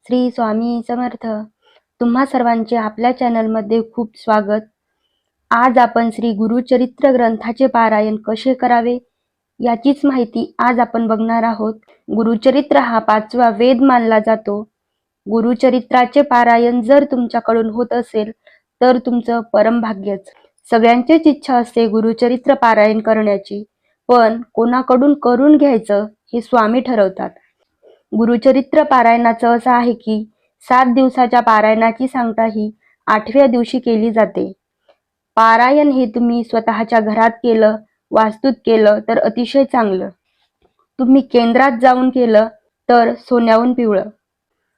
श्री स्वामी समर्थ. तुम्हा सर्वांचे आपल्या चॅनलमध्ये खूप स्वागत. आज आपण श्री गुरुचरित्र ग्रंथाचे पारायण कसे करावे याचीच माहिती आज आपण बघणार आहोत. गुरुचरित्र हा 5वा वेद मानला जातो. गुरुचरित्राचे पारायण जर तुमच्याकडून होत असेल तर तुमचं परम भाग्यच. सगळ्यांचीच इच्छा असते गुरुचरित्र पारायण करण्याची, पण कोणाकडून करून घ्यायचं हे स्वामी ठरवतात. गुरुचरित्र पारायणाचं असं आहे की 7 दिवसाच्या पारायणाची सांगता ही 8व्या दिवशी केली जाते. पारायण हे तुम्ही स्वतःच्या घरात केलं, वास्तूत केलं तर अतिशय चांगलं. तुम्ही केंद्रात जाऊन केलं तर सोन्याहून पिवळं.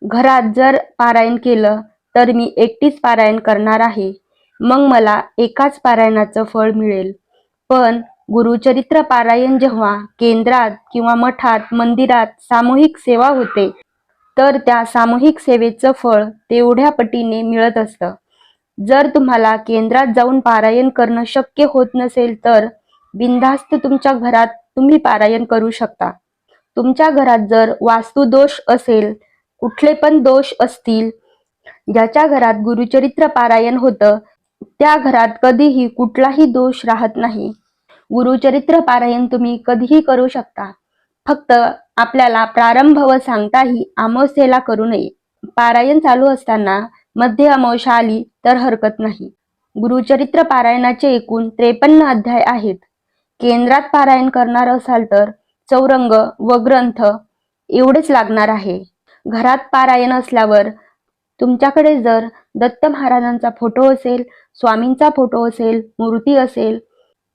घरात जर पारायण केलं तर मी एकटीच पारायण करणार आहे, मग मला एकाच पारायणाचं फळ मिळेल. पण गुरुचरित्र पारायण जेव्हा केंद्रात किंवा मठात, मंदिरात सामूहिक सेवा होते तर त्या सामूहिक सेवेचं फळ तेवढ्या पटीने मिळत असतं. जर तुम्हाला केंद्रात जाऊन पारायण करणं शक्य होत नसेल तर बिनधास्त तुमच्या घरात तुम्ही पारायण करू शकता. तुमच्या घरात जर वास्तुदोष असेल, कुठले पण दोष असतील, ज्याच्या घरात गुरुचरित्र पारायण होतं त्या घरात कधीही कुठलाही दोष राहत नाही. गुरुचरित्र पारायण तुम्ही कधीही करू शकता. फक्त आपल्याला प्रारंभ व सांगताही अमावस्येला करू नये. पारायण चालू असताना मध्य अमावस्या आली तर हरकत नाही. गुरुचरित्र पारायणाचे एकूण 53 अध्याय आहेत. केंद्रात पारायण करणार असाल तर चौरंग व ग्रंथ एवढेच लागणार आहे. घरात पारायण असल्यावर तुमच्याकडे जर दत्त महाराजांचा फोटो असेल, स्वामींचा फोटो असेल, मूर्ती असेल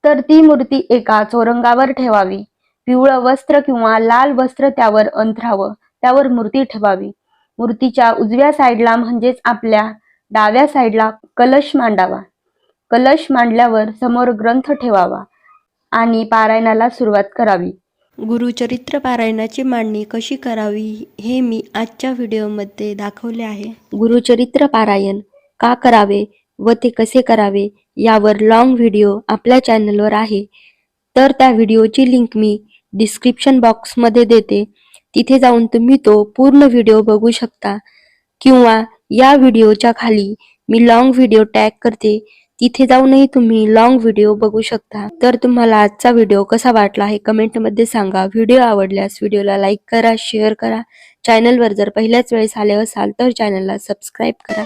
तर ती मूर्ती एका चौरंगावर ठेवावी. पिवळं वस्त्र किंवा लाल वस्त्र त्यावर अंथरावं, त्यावर मूर्ती ठेवावी. मूर्तीच्या उजव्या साईडला म्हणजेच आपल्या डाव्या साईडला कलश मांडावा. कलश मांडल्यावर समोर ग्रंथ ठेवावा आणि पारायणाला सुरुवात करावी. गुरुचरित्र पारायणाची मांडणी कशी करावी हे मी आजच्या व्हिडिओमध्ये दाखवले आहे. गुरुचरित्र पारायण का करावे व ते कसे करावे यावर लॉंग व्हिडिओ आपल्या चॅनलवर आहे, तर त्या व्हिडिओची लिंक मी डिस्क्रिप्शन बॉक्समध्ये देते. तिथे जाऊन तुम्ही तो पूर्ण व्हिडिओ बघू शकता, किंवा या व्हिडिओच्या खाली मी लॉंग व्हिडिओ टॅग करते, तिथे जाऊनही तुम्ही लॉंग व्हिडिओ बघू शकता. तर तुम्हाला आजचा व्हिडिओ कसा वाटला हे कमेंटमध्ये सांगा. व्हिडिओ आवडल्यास व्हिडिओला लाईक करा, शेअर करा. चॅनलवर जर पहिल्याच वेळेस आले असाल तर चॅनलला सबस्क्राईब करा.